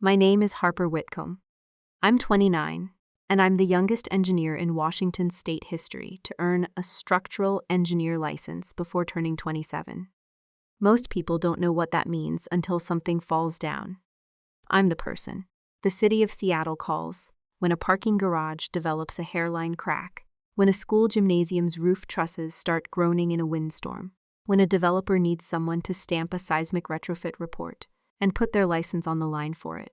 My name is Harper Whitcomb. I'm 29, and I'm the youngest engineer in Washington state history to earn a structural engineer license before turning 27. Most people don't know what that means until something falls down. I'm the person the city of Seattle calls when a parking garage develops a hairline crack, when a school gymnasium's roof trusses start groaning in a windstorm, when a developer needs someone to stamp a seismic retrofit report and put their license on the line for it.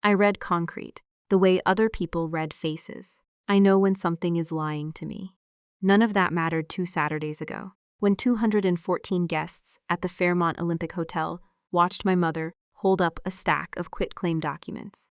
I read concrete, the way other people read faces. I know when something is lying to me. None of that mattered 2 Saturdays ago, when 214 guests at the Fairmont Olympic Hotel watched my mother hold up a stack of quitclaim documents.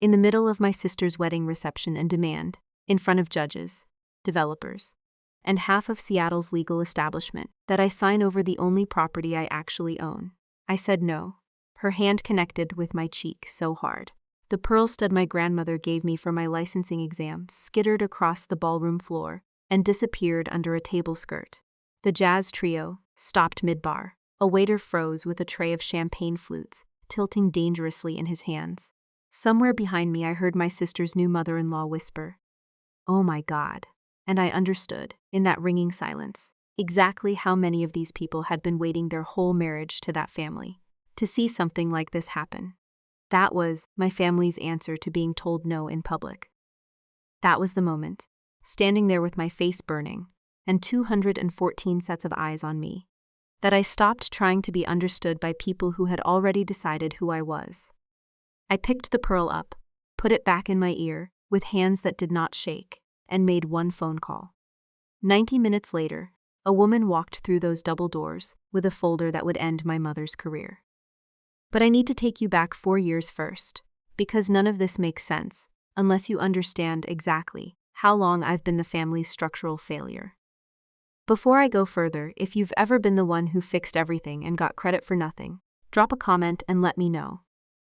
In the middle of my sister's wedding reception and demand, in front of judges, developers, and half of Seattle's legal establishment, that I sign over the only property I actually own, I said no. Her hand connected with my cheek so hard. The pearl stud my grandmother gave me for my licensing exam skittered across the ballroom floor and disappeared under a table skirt. The jazz trio stopped mid-bar. A waiter froze with a tray of champagne flutes, tilting dangerously in his hands. Somewhere behind me I heard my sister's new mother-in-law whisper, "Oh my God." And I understood, in that ringing silence, exactly how many of these people had been waiting their whole marriage to that family, to see something like this happen. That was my family's answer to being told no in public. That was the moment, standing there with my face burning, and 214 sets of eyes on me, that I stopped trying to be understood by people who had already decided who I was. I picked the pearl up, put it back in my ear, with hands that did not shake, and made one phone call. 90 minutes later, a woman walked through those double doors with a folder that would end my mother's career. But I need to take you back 4 years first, because none of this makes sense unless you understand exactly how long I've been the family's structural failure. Before I go further, if you've ever been the one who fixed everything and got credit for nothing, drop a comment and let me know.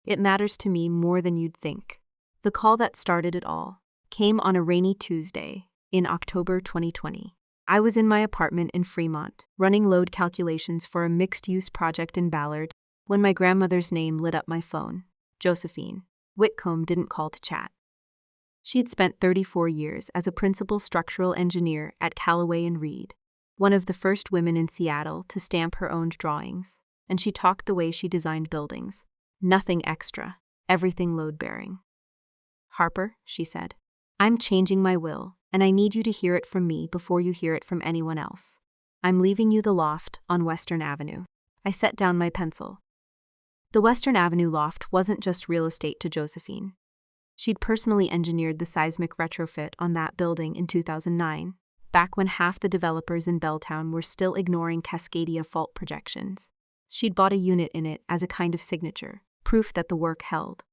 It matters to me more than you'd think. The call that started it all came on a rainy Tuesday in October 2020. I was in my apartment in Fremont, running load calculations for a mixed-use project in Ballard, when my grandmother's name lit up my phone. Josephine Whitcomb didn't call to chat. She'd spent 34 years as a principal structural engineer at Callaway and Reed, one of the first women in Seattle to stamp her own drawings, and she talked the way she designed buildings. Nothing extra, everything load-bearing. "Harper," she said, "I'm changing my will, and I need you to hear it from me before you hear it from anyone else. I'm leaving you the loft on Western Avenue." I set down my pencil. The Western Avenue loft wasn't just real estate to Josephine. She'd personally engineered the seismic retrofit on that building in 2009, back when half the developers in Belltown were still ignoring Cascadia fault projections. She'd bought a unit in it as a kind of signature, proof that the work held.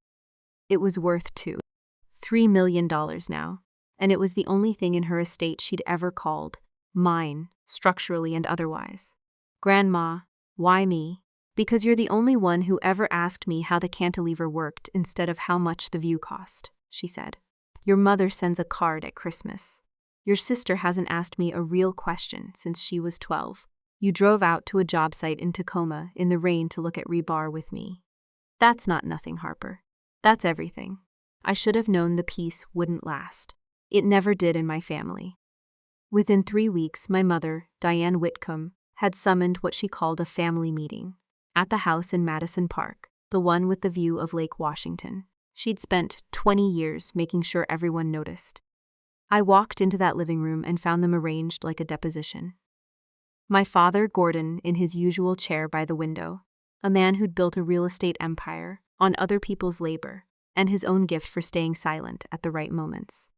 It was worth $3 million now, and it was the only thing in her estate she'd ever called mine, structurally and otherwise. "Grandma, why me?" "Because you're the only one who ever asked me how the cantilever worked instead of how much the view cost," she said. "Your mother sends a card at Christmas. Your sister hasn't asked me a real question since she was 12. You drove out to a job site in Tacoma in the rain to look at rebar with me. That's not nothing, Harper. That's everything. I should have known the peace wouldn't last. It never did in my family." Within 3 weeks, my mother, Diane Whitcomb, had summoned what she called a family meeting at the house in Madison Park, the one with the view of Lake Washington. She'd spent 20 years making sure everyone noticed. I walked into that living room and found them arranged like a deposition. My father, Gordon, in his usual chair by the window, a man who'd built a real estate empire on other people's labor, and his own gift for staying silent at the right moments.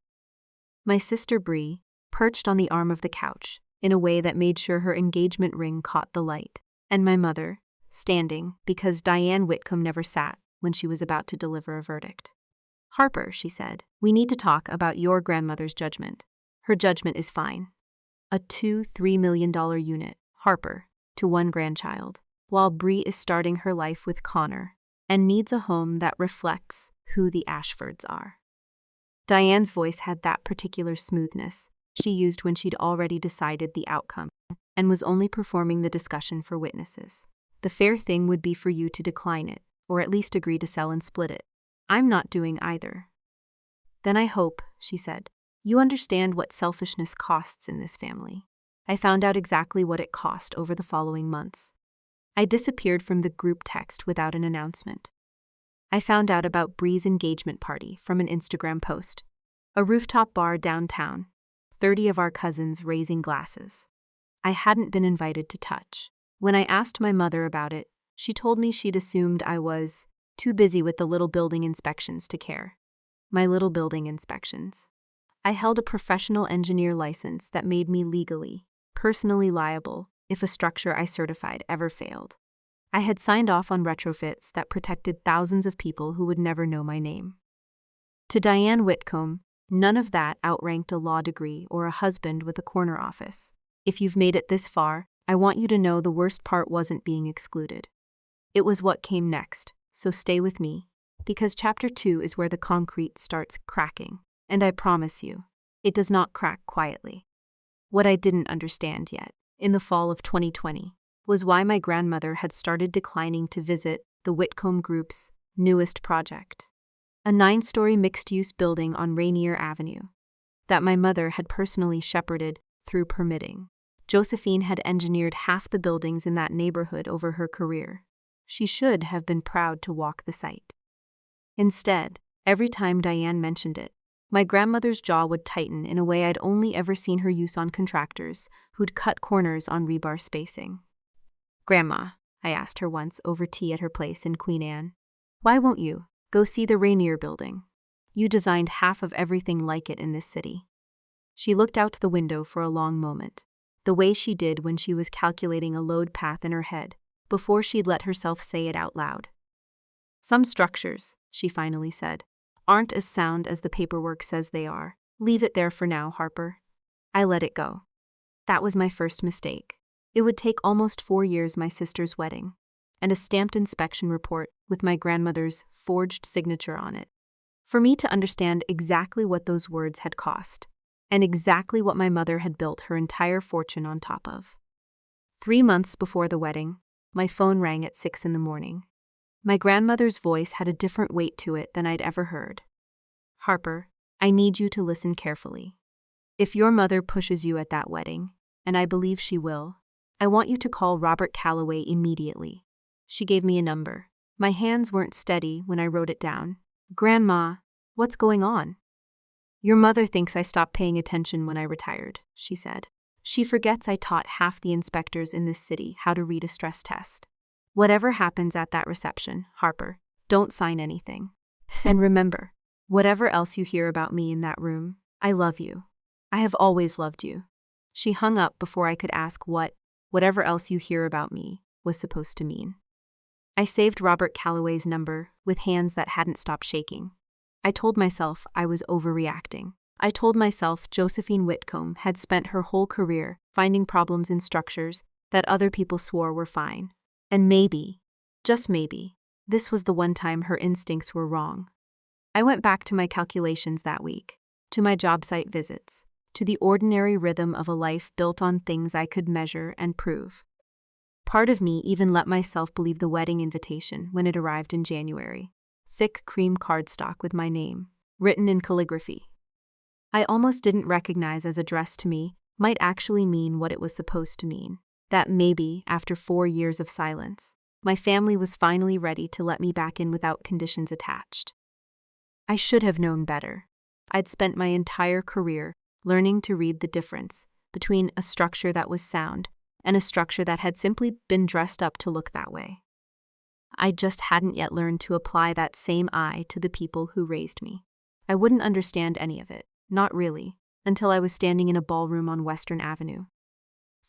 My sister Bree, perched on the arm of the couch, in a way that made sure her engagement ring caught the light, and my mother, standing because Diane Whitcomb never sat when she was about to deliver a verdict. "Harper," she said, "we need to talk about your grandmother's judgment. Her judgment is fine. A $2-3 million unit, Harper, to one grandchild, while Bree is starting her life with Connor and needs a home that reflects who the Ashfords are." Diane's voice had that particular smoothness she used when she'd already decided the outcome and was only performing the discussion for witnesses. "The fair thing would be for you to decline it, or at least agree to sell and split it. I'm not doing either. Then I hope, she said, you understand what selfishness costs in this family. I found out exactly what it cost over the following months. I disappeared from the group text without an announcement. I found out about Bree's engagement party from an Instagram post. A rooftop bar downtown, 30 of our cousins raising glasses. I hadn't been invited to touch. When I asked my mother about it, she told me she'd assumed I was too busy with the little building inspections to care. My little building inspections. I held a professional engineer license that made me legally, personally liable if a structure I certified ever failed. I had signed off on retrofits that protected thousands of people who would never know my name. To Diane Whitcomb, none of that outranked a law degree or a husband with a corner office. If you've made it this far, I want you to know the worst part wasn't being excluded. It was what came next, so stay with me, because Chapter 2 is where the concrete starts cracking, and I promise you, it does not crack quietly. What I didn't understand yet, in the fall of 2020, was why my grandmother had started declining to visit the Whitcomb Group's newest project, a 9-story mixed-use building on Rainier Avenue that my mother had personally shepherded through permitting. Josephine had engineered half the buildings in that neighborhood over her career. She should have been proud to walk the site. Instead, every time Diane mentioned it, my grandmother's jaw would tighten in a way I'd only ever seen her use on contractors who'd cut corners on rebar spacing. Grandma, I asked her once over tea at her place in Queen Anne, why won't you go see the Rainier building? You designed half of everything like it in this city. She looked out the window for a long moment, the way she did when she was calculating a load path in her head, before she'd let herself say it out loud. Some structures, she finally said, aren't as sound as the paperwork says they are. Leave it there for now, Harper. I let it go. That was my first mistake. It would take almost 4 years my sister's wedding, and a stamped inspection report with my grandmother's forged signature on it, for me to understand exactly what those words had cost, and exactly what my mother had built her entire fortune on top of. 3 months before the wedding, my phone rang at 6 in the morning. My grandmother's voice had a different weight to it than I'd ever heard. Harper, I need you to listen carefully. If your mother pushes you at that wedding, and I believe she will, I want you to call Robert Calloway immediately. She gave me a number. My hands weren't steady when I wrote it down. Grandma, what's going on? Your mother thinks I stopped paying attention when I retired, she said. She forgets I taught half the inspectors in this city how to read a stress test. Whatever happens at that reception, Harper, don't sign anything. And remember, whatever else you hear about me in that room, I love you. I have always loved you. She hung up before I could ask what whatever else you hear about me was supposed to mean. I saved Robert Calloway's number with hands that hadn't stopped shaking. I told myself I was overreacting. I told myself Josephine Whitcomb had spent her whole career finding problems in structures that other people swore were fine. And maybe, just maybe, this was the one time her instincts were wrong. I went back to my calculations that week, to my job site visits, to the ordinary rhythm of a life built on things I could measure and prove. Part of me even let myself believe the wedding invitation when it arrived in January. Thick cream cardstock with my name, written in calligraphy. I almost didn't recognize as addressed to me might actually mean what it was supposed to mean. That maybe, after 4 years of silence, my family was finally ready to let me back in without conditions attached. I should have known better. I'd spent my entire career learning to read the difference between a structure that was sound and a structure that had simply been dressed up to look that way. I just hadn't yet learned to apply that same eye to the people who raised me. I wouldn't understand any of it, not really, until I was standing in a ballroom on Western Avenue.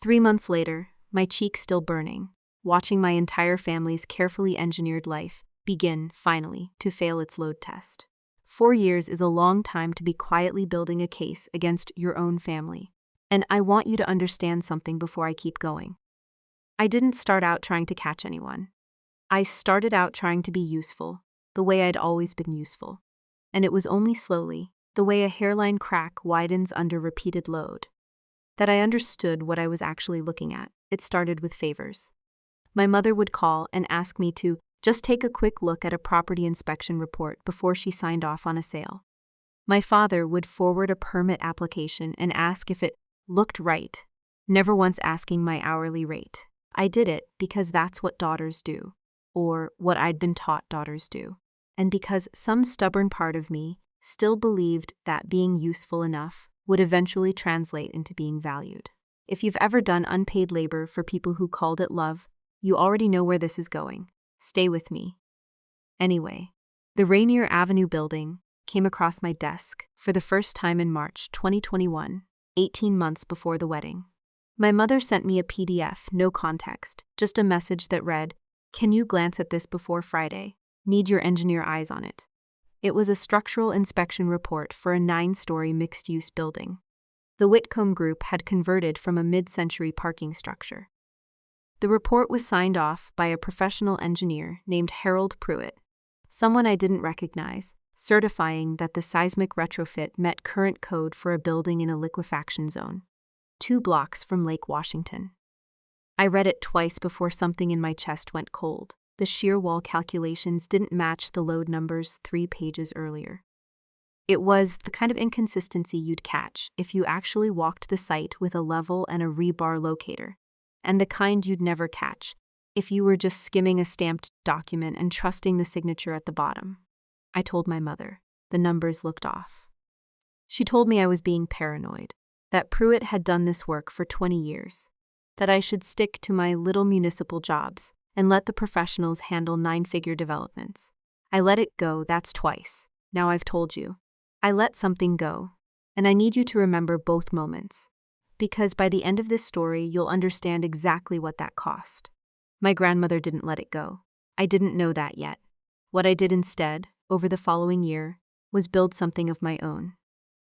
3 months later, my cheeks still burning, watching my entire family's carefully engineered life begin, finally, to fail its load test. 4 years is a long time to be quietly building a case against your own family, and I want you to understand something before I keep going. I didn't start out trying to catch anyone. I started out trying to be useful, the way I'd always been useful, and it was only slowly, the way a hairline crack widens under repeated load, that I understood what I was actually looking at. It started with favors. My mother would call and ask me to Just take a quick look at a property inspection report before she signed off on a sale. My father would forward a permit application and ask if it looked right, never once asking my hourly rate. I did it because that's what daughters do, or what I'd been taught daughters do, and because some stubborn part of me still believed that being useful enough would eventually translate into being valued. If you've ever done unpaid labor for people who called it love, you already know where this is going. Stay with me. Anyway, the Rainier Avenue building came across my desk for the first time in March 2021, 18 months before the wedding. My mother sent me a PDF, no context, just a message that read, "Can you glance at this before Friday? Need your engineer eyes on it." It was a structural inspection report for a 9-story mixed-use building. The Whitcomb Group had converted from a mid-century parking structure. The report was signed off by a professional engineer named Harold Pruitt, someone I didn't recognize, certifying that the seismic retrofit met current code for a building in a liquefaction zone, 2 blocks from Lake Washington. I read it twice before something in my chest went cold. The shear wall calculations didn't match the load numbers 3 pages earlier. It was the kind of inconsistency you'd catch if you actually walked the site with a level and a rebar locator, and the kind you'd never catch if you were just skimming a stamped document and trusting the signature at the bottom. I told my mother. The numbers looked off. She told me I was being paranoid, that Pruitt had done this work for 20 years, that I should stick to my little municipal jobs and let the professionals handle 9-figure developments. I let it go, that's twice. Now I've told you. I let something go, and I need you to remember both moments, because by the end of this story, you'll understand exactly what that cost. My grandmother didn't let it go. I didn't know that yet. What I did instead, over the following year, was build something of my own.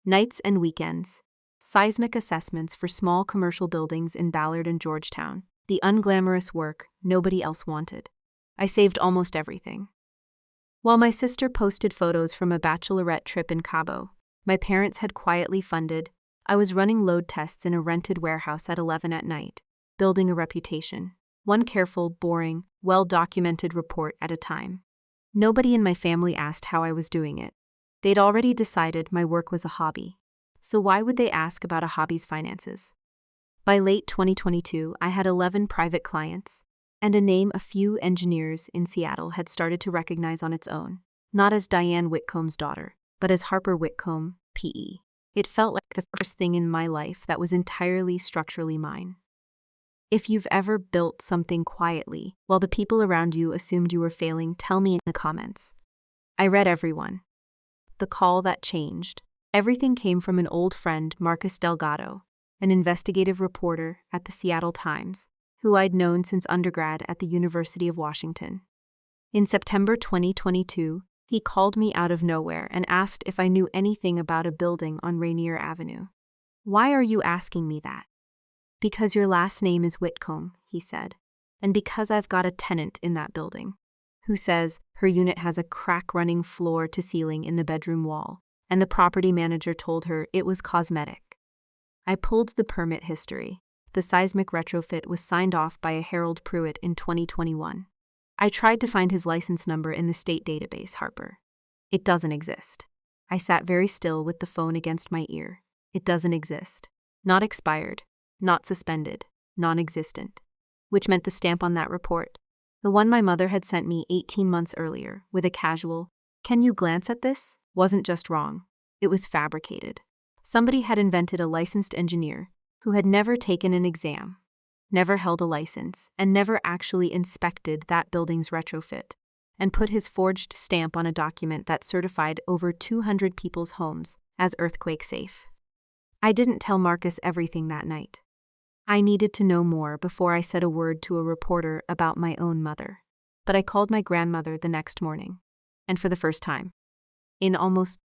Nights and weekends, seismic assessments for small commercial buildings in Ballard and Georgetown, the unglamorous work nobody else wanted. I saved almost everything. While my sister posted photos from a bachelorette trip in Cabo, my parents had quietly funded, I was running load tests in a rented warehouse at 11 at night, building a reputation, one careful, boring, well-documented report at a time. Nobody in my family asked how I was doing it. They'd already decided my work was a hobby. So why would they ask about a hobby's finances? By late 2022, I had 11 private clients, and a name a few engineers in Seattle had started to recognize on its own, not as Diane Whitcomb's daughter, but as Harper Whitcomb, P.E. It felt like the first thing in my life that was entirely structurally mine. If you've ever built something quietly while the people around you assumed you were failing, tell me in the comments. I read everyone. The call that changed. Everything came from an old friend, Marcus Delgado, an investigative reporter at the Seattle Times, who I'd known since undergrad at the University of Washington. In September 2022, he called me out of nowhere and asked if I knew anything about a building on Rainier Avenue. "Why are you asking me that?" "Because your last name is Whitcomb," he said, "and because I've got a tenant in that building who says her unit has a crack running floor to ceiling in the bedroom wall, and the property manager told her it was cosmetic." I pulled the permit history. The seismic retrofit was signed off by a Harold Pruitt in 2021. I tried to find his license number in the state database, Harper. It doesn't exist. I sat very still with the phone against my ear. It doesn't exist. Not expired, not suspended, non-existent. Which meant the stamp on that report, the one my mother had sent me 18 months earlier, with a casual, "Can you glance at this?" wasn't just wrong. It was fabricated. Somebody had invented a licensed engineer who had never taken an exam, never held a license, and never actually inspected that building's retrofit, and put his forged stamp on a document that certified over 200 people's homes as earthquake safe. I didn't tell Marcus everything that night. I needed to know more before I said a word to a reporter about my own mother. But I called my grandmother the next morning, and for the first time in almost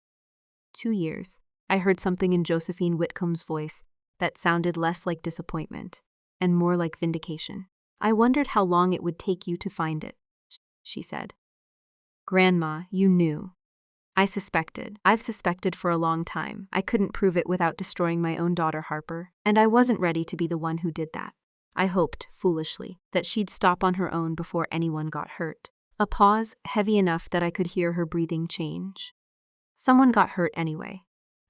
2 years, I heard something in Josephine Whitcomb's voice that sounded less like disappointment and more like vindication. "I wondered how long it would take you to find it," she said. "Grandma, you knew." "I suspected. I've suspected for a long time. I couldn't prove it without destroying my own daughter, Harper, and I wasn't ready to be the one who did that. I hoped, foolishly, that she'd stop on her own before anyone got hurt. A pause heavy enough that I could hear her breathing change. Someone got hurt anyway.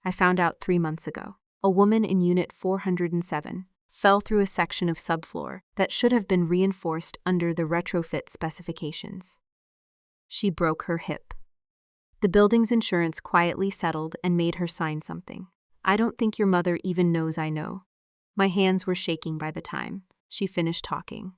I found out 3 months ago. A woman in Unit 407 fell through a section of subfloor that should have been reinforced under the retrofit specifications. She broke her hip. The building's insurance quietly settled and made her sign something. I don't think your mother even knows I know. My hands were shaking by the time she finished talking.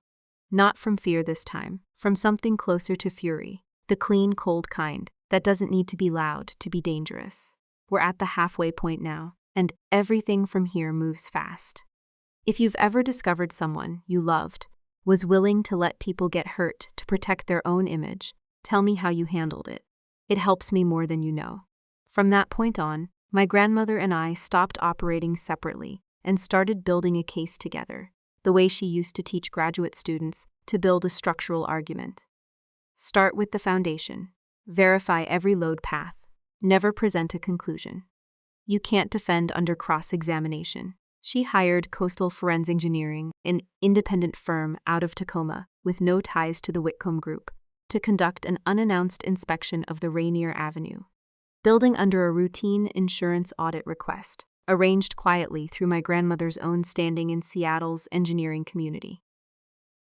Not from fear this time, from something closer to fury, the clean, cold kind that doesn't need to be loud to be dangerous. We're at the halfway point now, and everything from here moves fast. If you've ever discovered someone you loved was willing to let people get hurt to protect their own image, tell me how you handled it. It helps me more than you know. From that point on, my grandmother and I stopped operating separately and started building a case together, the way she used to teach graduate students to build a structural argument. Start with the foundation. Verify every load path. Never present a conclusion. You can't defend under cross-examination. She hired Coastal Forensic Engineering, an independent firm out of Tacoma with no ties to the Whitcomb Group, to conduct an unannounced inspection of the Rainier Avenue building under a routine insurance audit request, arranged quietly through my grandmother's own standing in Seattle's engineering community.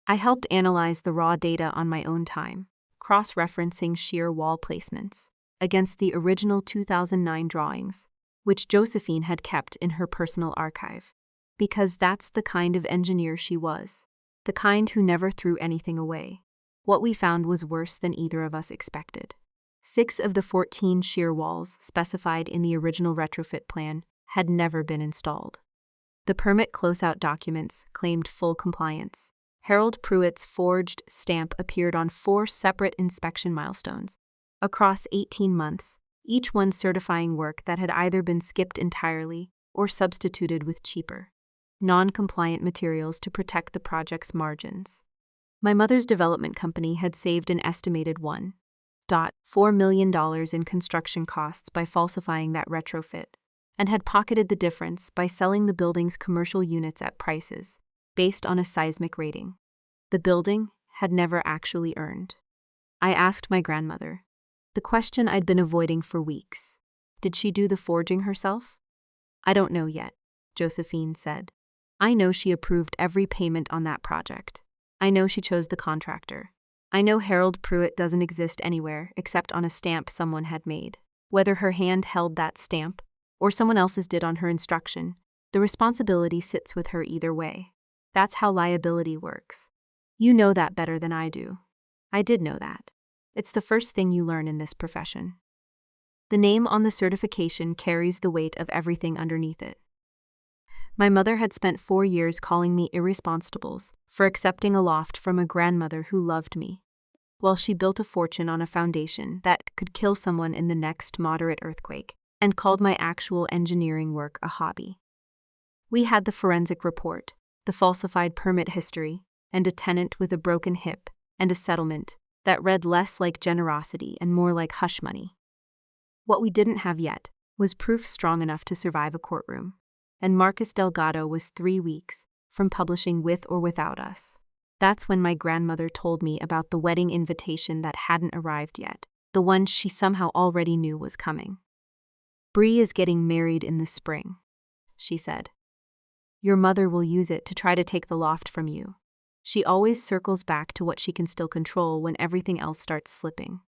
I helped analyze the raw data on my own time, cross-referencing shear wall placements against the original 2009 drawings, which Josephine had kept in her personal archive, because that's the kind of engineer she was, the kind who never threw anything away. What we found was worse than either of us expected. 6 of the 14 shear walls specified in the original retrofit plan had never been installed. The permit closeout documents claimed full compliance. Harold Pruitt's forged stamp appeared on 4 separate inspection milestones across 18 months, each one certifying work that had either been skipped entirely or substituted with cheaper, non-compliant materials to protect the project's margins. My mother's development company had saved an estimated $1.4 million in construction costs by falsifying that retrofit, and had pocketed the difference by selling the building's commercial units at prices based on a seismic rating the building had never actually earned. I asked my grandmother, the question I'd been avoiding for weeks. Did she do the forging herself? I don't know yet, Josephine said. I know she approved every payment on that project. I know she chose the contractor. I know Harold Pruitt doesn't exist anywhere except on a stamp someone had made. Whether her hand held that stamp or someone else's did on her instruction, the responsibility sits with her either way. That's how liability works. You know that better than I do. I did know that. It's the first thing you learn in this profession. The name on the certification carries the weight of everything underneath it. My mother had spent 4 years calling me irresponsibles for accepting a loft from a grandmother who loved me, while she built a fortune on a foundation that could kill someone in the next moderate earthquake, and called my actual engineering work a hobby. We had the forensic report, the falsified permit history, and a tenant with a broken hip, and a settlement that read less like generosity and more like hush money. What we didn't have yet was proof strong enough to survive a courtroom, and Marcus Delgado was 3 weeks from publishing with or without us. That's when my grandmother told me about the wedding invitation that hadn't arrived yet, the one she somehow already knew was coming. Bree is getting married in the spring, she said. Your mother will use it to try to take the loft from you. She always circles back to what she can still control when everything else starts slipping.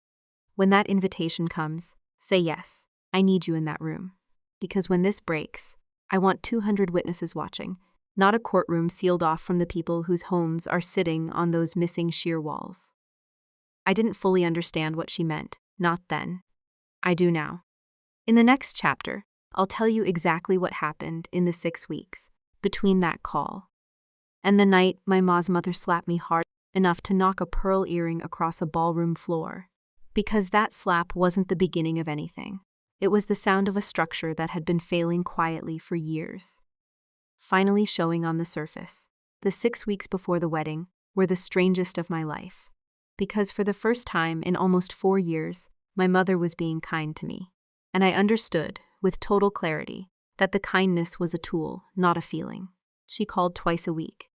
When that invitation comes, say yes, I need you in that room. Because when this breaks, I want 200 witnesses watching, not a courtroom sealed off from the people whose homes are sitting on those missing shear walls. I didn't fully understand what she meant, not then. I do now. In the next chapter, I'll tell you exactly what happened in the 6 weeks between that call and the night my ma's mother slapped me hard enough to knock a pearl earring across a ballroom floor. Because that slap wasn't the beginning of anything. It was the sound of a structure that had been failing quietly for years, finally showing on the surface. The 6 weeks before the wedding were the strangest of my life, because for the first time in almost 4 years, my mother was being kind to me, and I understood, with total clarity, that the kindness was a tool, not a feeling. She called twice a week.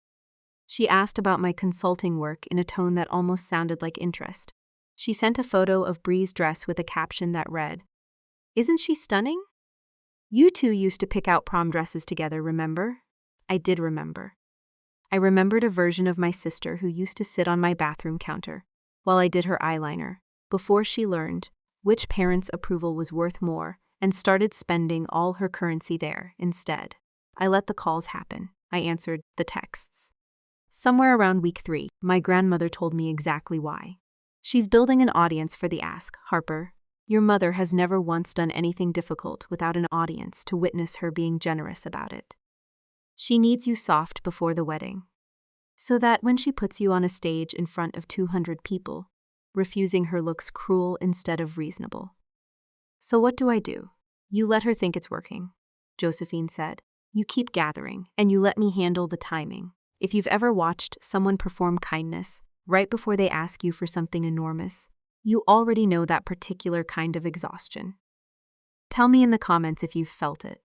She asked about my consulting work in a tone that almost sounded like interest. She sent a photo of Bree's dress with a caption that read, "Isn't she stunning? You two used to pick out prom dresses together, remember?" I did remember. I remembered a version of my sister who used to sit on my bathroom counter while I did her eyeliner, before she learned which parent's approval was worth more and started spending all her currency there instead. I let the calls happen. I answered the texts. Somewhere around week 3, my grandmother told me exactly why. "She's building an audience for the ask, Harper. Your mother has never once done anything difficult without an audience to witness her being generous about it. She needs you soft before the wedding, so that when she puts you on a stage in front of 200 people, refusing her looks cruel instead of reasonable." "So what do I do?" "You let her think it's working," Josephine said. "You keep gathering, and you let me handle the timing. If you've ever watched someone perform kindness right before they ask you for something enormous, you already know that particular kind of exhaustion. Tell me in the comments if you've felt it."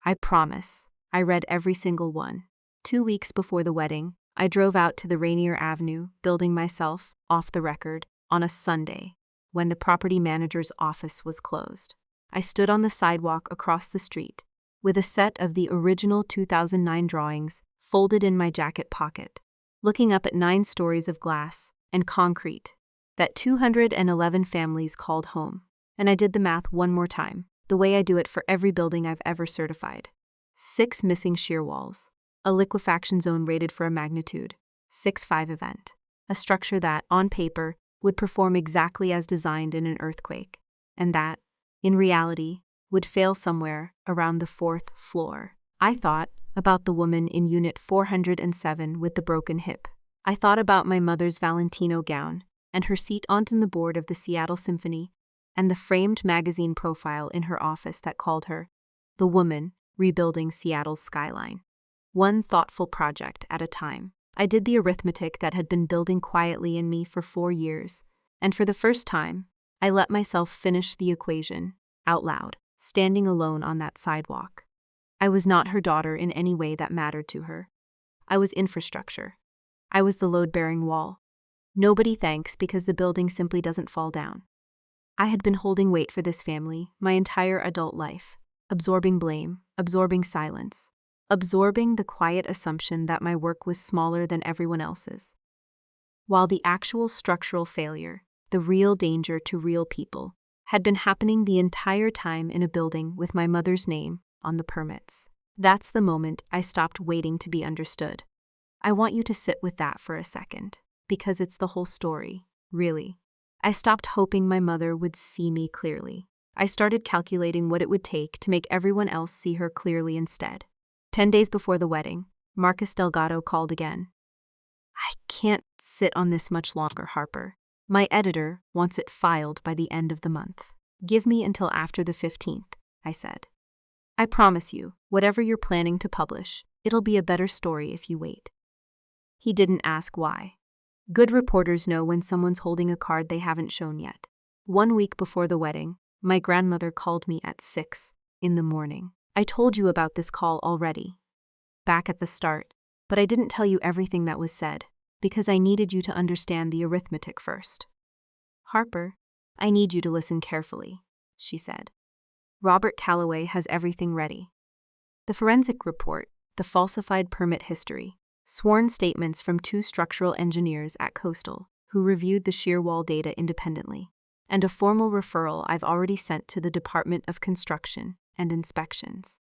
I promise, I read every single one. 2 weeks before the wedding, I drove out to the Rainier Avenue building myself, off the record, on a Sunday, when the property manager's office was closed. I stood on the sidewalk across the street, with a set of the original 2009 drawings folded in my jacket pocket, looking up at 9 stories of glass and concrete that 211 families called home. And I did the math one more time, the way I do it for every building I've ever certified. 6 missing shear walls, a liquefaction zone rated for a magnitude 6.5 event, a structure that, on paper, would perform exactly as designed in an earthquake, and that, in reality, would fail somewhere around the 4th floor. I thought about the woman in Unit 407 with the broken hip. I thought about my mother's Valentino gown and her seat on the board of the Seattle Symphony and the framed magazine profile in her office that called her the woman rebuilding Seattle's skyline. One thoughtful project at a time. I did the arithmetic that had been building quietly in me for 4 years, and for the first time, I let myself finish the equation, out loud, standing alone on that sidewalk. I was not her daughter in any way that mattered to her. I was infrastructure. I was the load-bearing wall. Nobody thanks because the building simply doesn't fall down. I had been holding weight for this family my entire adult life, absorbing blame, absorbing silence, absorbing the quiet assumption that my work was smaller than everyone else's. While the actual structural failure, the real danger to real people, had been happening the entire time in a building with my mother's name on the permits. That's the moment I stopped waiting to be understood. I want you to sit with that for a second, because it's the whole story, really. I stopped hoping my mother would see me clearly. I started calculating what it would take to make everyone else see her clearly instead. 10 days before the wedding, Marcus Delgado called again. "I can't sit on this much longer, Harper. My editor wants it filed by the end of the month. Give me until after the 15th, I said. "I promise you, whatever you're planning to publish, it'll be a better story if you wait." He didn't ask why. Good reporters know when someone's holding a card they haven't shown yet. 1 week before the wedding, my grandmother called me at 6 in the morning. I told you about this call already, back at the start, but I didn't tell you everything that was said, because I needed you to understand the arithmetic first. "Harper, I need you to listen carefully," she said. "Robert Calloway has everything ready. The forensic report, the falsified permit history, sworn statements from 2 structural engineers at Coastal who reviewed the shear wall data independently, and a formal referral I've already sent to the Department of Construction and Inspections.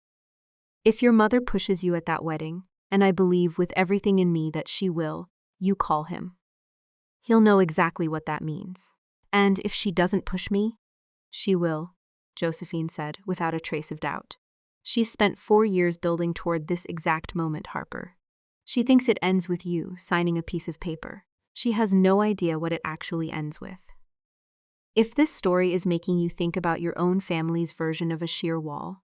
If your mother pushes you at that wedding, and I believe with everything in me that she will, you call him. He'll know exactly what that means. And if she doesn't push me, she will," Josephine said without a trace of doubt. "She's spent 4 years building toward this exact moment, Harper. She thinks it ends with you signing a piece of paper. She has no idea what it actually ends with. If this story is making you think about your own family's version of a shear wall,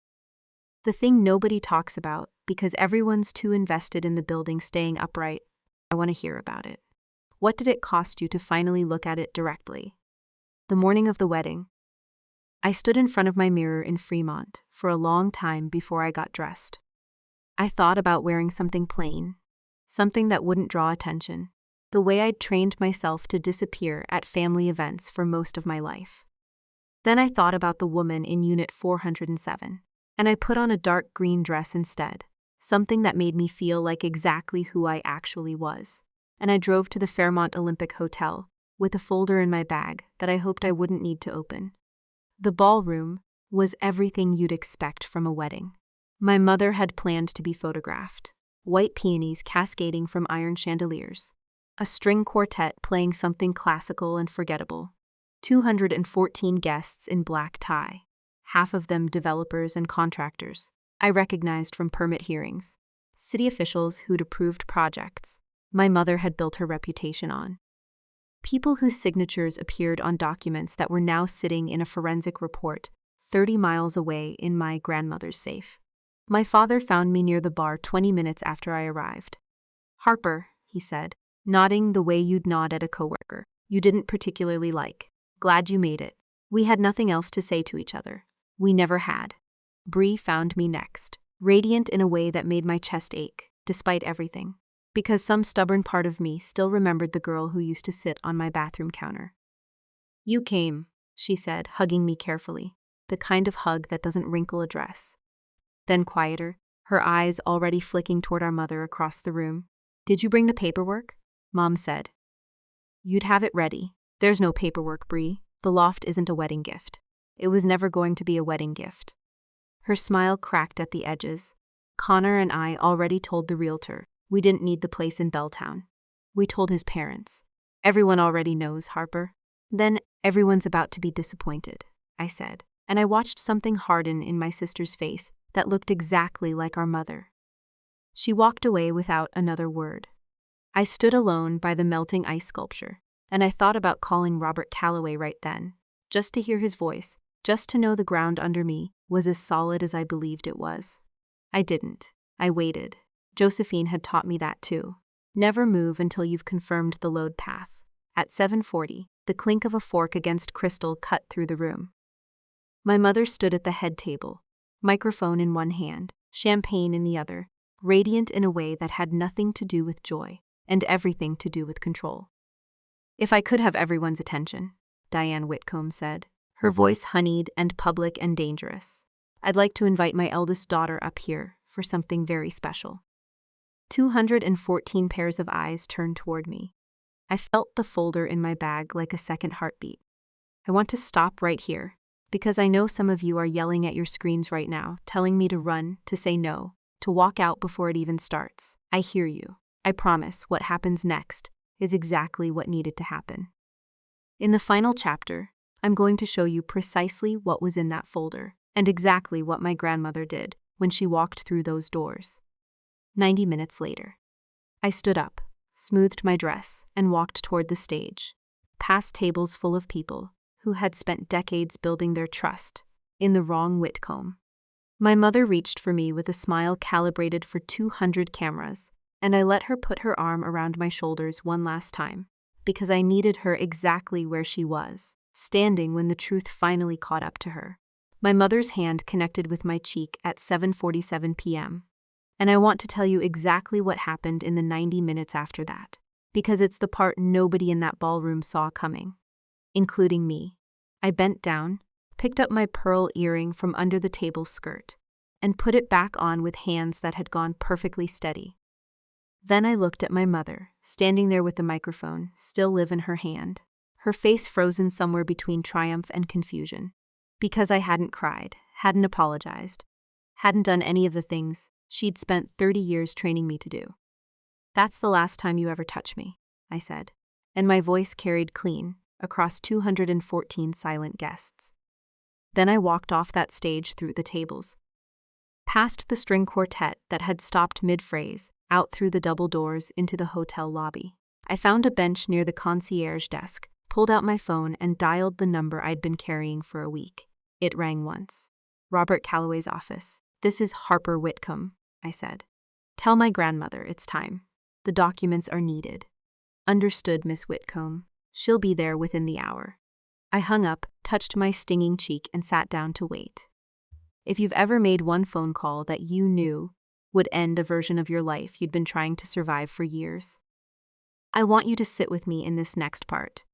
the thing nobody talks about because everyone's too invested in the building staying upright, I want to hear about it. What did it cost you to finally look at it directly?" The morning of the wedding, I stood in front of my mirror in Fremont for a long time before I got dressed. I thought about wearing something plain, something that wouldn't draw attention, the way I'd trained myself to disappear at family events for most of my life. Then I thought about the woman in Unit 407, and I put on a dark green dress instead, something that made me feel like exactly who I actually was. And I drove to the Fairmont Olympic Hotel with a folder in my bag that I hoped I wouldn't need to open. The ballroom was everything you'd expect from a wedding. My mother had planned to be photographed. White peonies cascading from iron chandeliers. A string quartet playing something classical and forgettable. 214 guests in black tie. Half of them developers and contractors I recognized from permit hearings. City officials who'd approved projects my mother had built her reputation on. People whose signatures appeared on documents that were now sitting in a forensic report 30 miles away in my grandmother's safe. My father found me near the bar 20 minutes after I arrived. "Harper," he said, nodding the way you'd nod at a coworker you didn't particularly like. "Glad you made it." We had nothing else to say to each other. We never had. Bree found me next, radiant in a way that made my chest ache, despite everything, because some stubborn part of me still remembered the girl who used to sit on my bathroom counter. "You came," she said, hugging me carefully, the kind of hug that doesn't wrinkle a dress. Then quieter, her eyes already flicking toward our mother across the room. "Did you bring the paperwork?" Mom said. "You'd have it ready. There's no paperwork, Bree. The loft isn't a wedding gift. It was never going to be a wedding gift." Her smile cracked at the edges. "Connor and I already told the realtor we didn't need the place in Belltown. We told his parents. Everyone already knows, Harper." "Then everyone's about to be disappointed," I said, and I watched something harden in my sister's face that looked exactly like our mother. She walked away without another word. I stood alone by the melting ice sculpture, and I thought about calling Robert Calloway right then, just to hear his voice, just to know the ground under me was as solid as I believed it was. I didn't. I waited. Josephine had taught me that too. Never move until you've confirmed the load path. At 7:40, the clink of a fork against crystal cut through the room. My mother stood at the head table, microphone in one hand, champagne in the other, radiant in a way that had nothing to do with joy and everything to do with control. "If I could have everyone's attention," Diane Whitcomb said, her voice honeyed and public and dangerous, "I'd like to invite my eldest daughter up here for something very special." 214 pairs of eyes turned toward me. I felt the folder in my bag like a second heartbeat. I want to stop right here, because I know some of you are yelling at your screens right now, telling me to run, to say no, to walk out before it even starts. I hear you. I promise what happens next is exactly what needed to happen. In the final chapter, I'm going to show you precisely what was in that folder and exactly what my grandmother did when she walked through those doors. 90 minutes later, I stood up, smoothed my dress, and walked toward the stage, past tables full of people who had spent decades building their trust in the wrong Whitcomb. My mother reached for me with a smile calibrated for 200 cameras, and I let her put her arm around my shoulders one last time, because I needed her exactly where she was, standing when the truth finally caught up to her. My mother's hand connected with my cheek at 7:47 p.m., and I want to tell you exactly what happened in the 90 minutes after that, because it's the part nobody in that ballroom saw coming, including me. I bent down, picked up my pearl earring from under the table skirt, and put it back on with hands that had gone perfectly steady. Then I looked at my mother, standing there with the microphone, still live in her hand, her face frozen somewhere between triumph and confusion. Because I hadn't cried, hadn't apologized, hadn't done any of the things she'd spent 30 years training me to do. "That's the last time you ever touch me," I said, and my voice carried clean across 214 silent guests. Then I walked off that stage through the tables, past the string quartet that had stopped mid-phrase, out through the double doors into the hotel lobby. I found a bench near the concierge desk, pulled out my phone, and dialed the number I'd been carrying for a week. It rang once. "Robert Calloway's office. This is Harper Whitcomb," I said. "Tell my grandmother it's time. The documents are needed." "Understood, Miss Whitcomb. She'll be there within the hour." I hung up, touched my stinging cheek, and sat down to wait. If you've ever made one phone call that you knew would end a version of your life you'd been trying to survive for years, I want you to sit with me in this next part.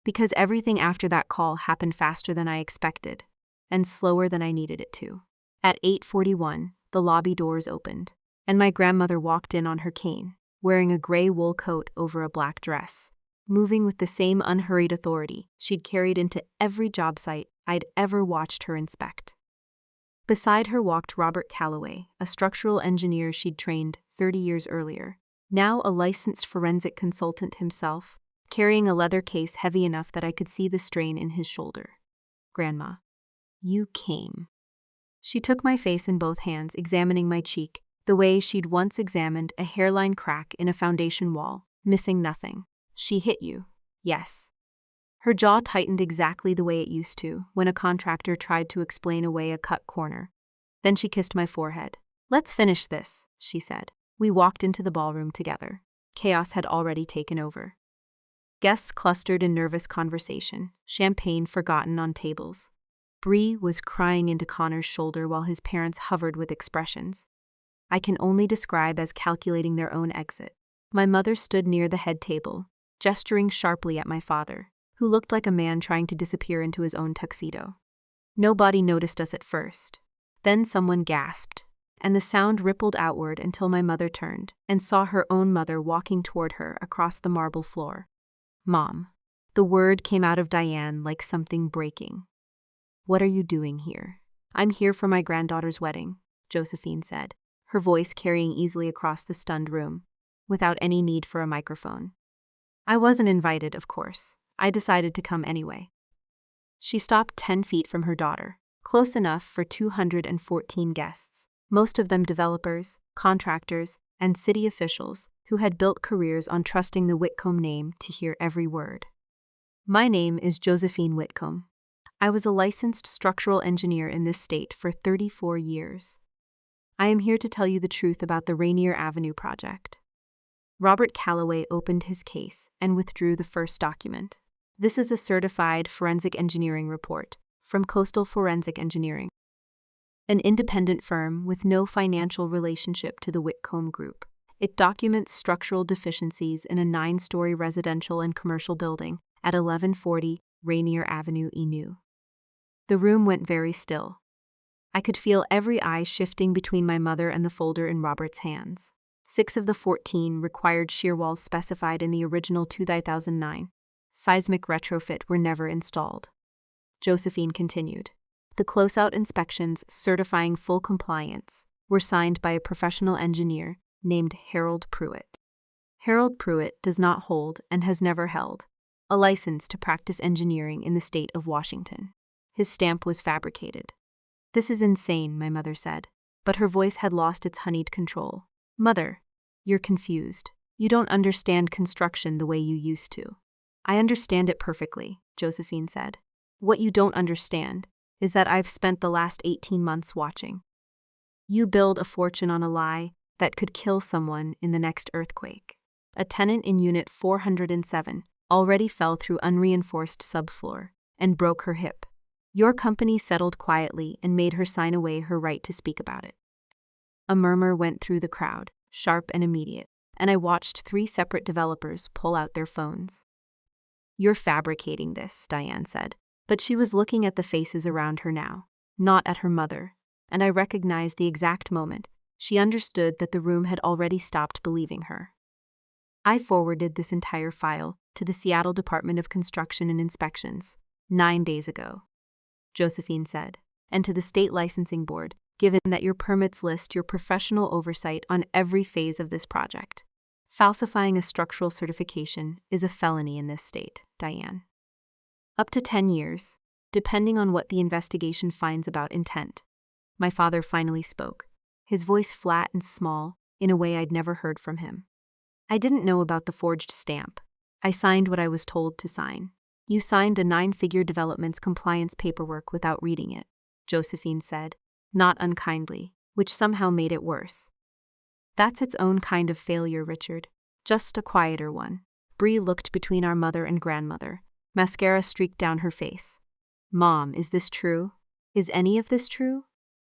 Because everything after that call happened faster than I expected, and slower than I needed it to. At 8:41, the lobby doors opened, and my grandmother walked in on her cane, wearing a gray wool coat over a black dress, moving with the same unhurried authority she'd carried into every job site I'd ever watched her inspect. Beside her walked Robert Calloway, a structural engineer she'd trained 30 years earlier, now a licensed forensic consultant himself, carrying a leather case heavy enough that I could see the strain in his shoulder. "Grandma, you came." She took my face in both hands, examining my cheek, the way she'd once examined a hairline crack in a foundation wall, missing nothing. "She hit you." "Yes." Her jaw tightened exactly the way it used to when a contractor tried to explain away a cut corner. Then she kissed my forehead. "Let's finish this," she said. We walked into the ballroom together. Chaos had already taken over. Guests clustered in nervous conversation, champagne forgotten on tables. Bree was crying into Connor's shoulder while his parents hovered with expressions I can only describe as calculating their own exit. My mother stood near the head table, gesturing sharply at my father, who looked like a man trying to disappear into his own tuxedo. Nobody noticed us at first. Then someone gasped, and the sound rippled outward until my mother turned and saw her own mother walking toward her across the marble floor. "Mom." The word came out of Diane like something breaking. "What are you doing here?" "I'm here for my granddaughter's wedding," Josephine said, her voice carrying easily across the stunned room, without any need for a microphone. I wasn't invited, of course. I decided to come anyway. She stopped 10 feet from her daughter, close enough for 214 guests, most of them developers, contractors, and city officials who had built careers on trusting the Whitcomb name to hear every word. My name is Josephine Whitcomb. I was a licensed structural engineer in this state for 34 years. I am here to tell you the truth about the Rainier Avenue project. Robert Calloway opened his case and withdrew the first document. This is a certified forensic engineering report from Coastal Forensic Engineering, an independent firm with no financial relationship to the Whitcomb Group. It documents structural deficiencies in a 9-story residential and commercial building at 1140 Rainier Avenue, Inu. The room went very still. I could feel every eye shifting between my mother and the folder in Robert's hands. 6 of the 14 required shear walls specified in the original 2009 seismic retrofit were never installed. Josephine continued. The close-out inspections certifying full compliance were signed by a professional engineer named Harold Pruitt. Harold Pruitt does not hold and has never held a license to practice engineering in the state of Washington. His stamp was fabricated. "This is insane," my mother said, but her voice had lost its honeyed control. "Mother, you're confused. You don't understand construction the way you used to." "I understand it perfectly," Josephine said. "What you don't understand is that I've spent the last 18 months watching. You build a fortune on a lie that could kill someone in the next earthquake. A tenant in Unit 407 already fell through unreinforced subfloor and broke her hip. Your company settled quietly and made her sign away her right to speak about it." A murmur went through the crowd, sharp and immediate, and I watched 3 separate developers pull out their phones. "You're fabricating this," Diane said, but she was looking at the faces around her now, not at her mother, and I recognized the exact moment she understood that the room had already stopped believing her. I forwarded this entire file to the Seattle Department of Construction and Inspections 9 days ago, Josephine said, and to the state licensing board, given that your permits list your professional oversight on every phase of this project. Falsifying a structural certification is a felony in this state, Diane. Up to 10 years, depending on what the investigation finds about intent. My father finally spoke, his voice flat and small, in a way I'd never heard from him. "I didn't know about the forged stamp. I signed what I was told to sign." "You signed a 9-figure development's compliance paperwork without reading it," Josephine said, not unkindly, which somehow made it worse. "That's its own kind of failure, Richard. Just a quieter one." Bree looked between our mother and grandmother. Mascara streaked down her face. "Mom, is this true? Is any of this true?"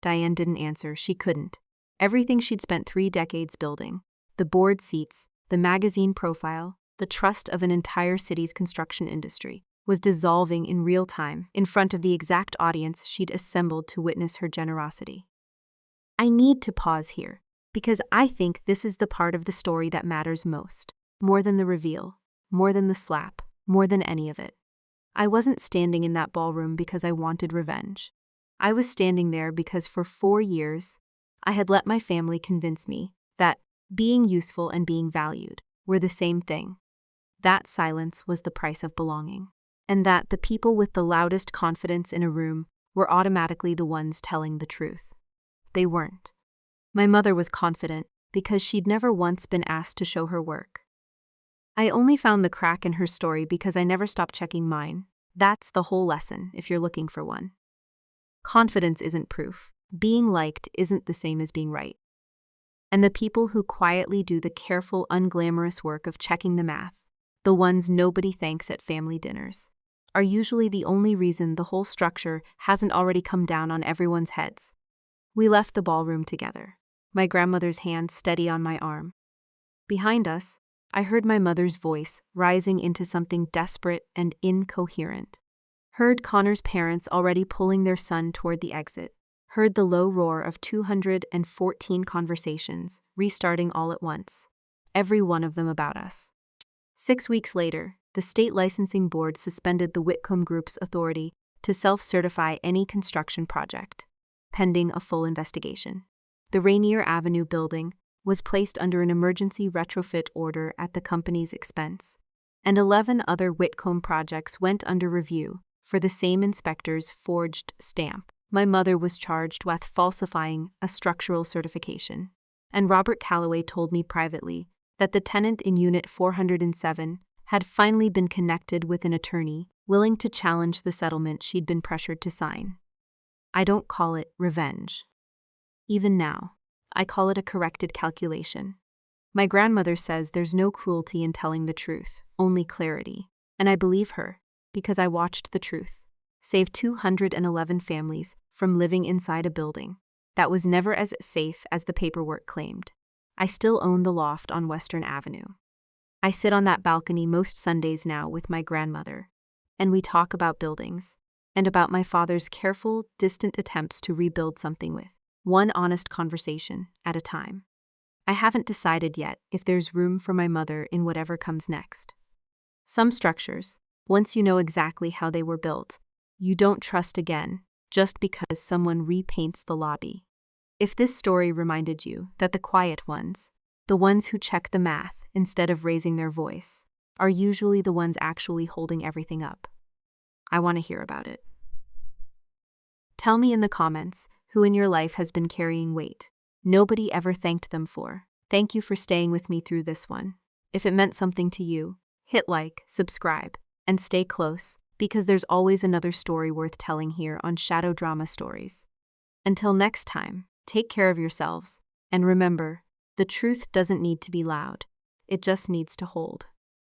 Diane didn't answer. She couldn't. Everything she'd spent 3 decades building, the board seats, the magazine profile, the trust of an entire city's construction industry, was dissolving in real time in front of the exact audience she'd assembled to witness her generosity. I need to pause here, because I think this is the part of the story that matters most, more than the reveal, more than the slap, more than any of it. I wasn't standing in that ballroom because I wanted revenge. I was standing there because for 4 years, I had let my family convince me that being useful and being valued were the same thing. That silence was the price of belonging, and that the people with the loudest confidence in a room were automatically the ones telling the truth. They weren't. My mother was confident because she'd never once been asked to show her work. I only found the crack in her story because I never stopped checking mine. That's the whole lesson if you're looking for one. Confidence isn't proof. Being liked isn't the same as being right. And the people who quietly do the careful, unglamorous work of checking the math, the ones nobody thanks at family dinners, are usually the only reason the whole structure hasn't already come down on everyone's heads. We left the ballroom together, my grandmother's hand steady on my arm. Behind us, I heard my mother's voice rising into something desperate and incoherent. Heard Connor's parents already pulling their son toward the exit. Heard the low roar of 214 conversations, restarting all at once, every one of them about us. 6 weeks later, the state licensing board suspended the Whitcomb Group's authority to self-certify any construction project, pending a full investigation. The Rainier Avenue building was placed under an emergency retrofit order at the company's expense, and 11 other Whitcomb projects went under review for the same inspector's forged stamp. My mother was charged with falsifying a structural certification, and Robert Calloway told me privately that the tenant in Unit 407 had finally been connected with an attorney willing to challenge the settlement she'd been pressured to sign. I don't call it revenge. Even now, I call it a corrected calculation. My grandmother says there's no cruelty in telling the truth, only clarity, and I believe her because I watched the truth save 211 families from living inside a building that was never as safe as the paperwork claimed. I still own the loft on Western Avenue. I sit on that balcony most Sundays now with my grandmother, and we talk about buildings and about my father's careful, distant attempts to rebuild something with one honest conversation at a time. I haven't decided yet if there's room for my mother in whatever comes next. Some structures, once you know exactly how they were built, you don't trust again just because someone repaints the lobby. If this story reminded you that the quiet ones, the ones who check the math instead of raising their voice, are usually the ones actually holding everything up, I want to hear about it. Tell me in the comments who in your life has been carrying weight nobody ever thanked them for. Thank you for staying with me through this one. If it meant something to you, hit like, subscribe, and stay close, because there's always another story worth telling here on Shadow Drama Stories. Until next time, take care of yourselves, and remember, the truth doesn't need to be loud. It just needs to hold.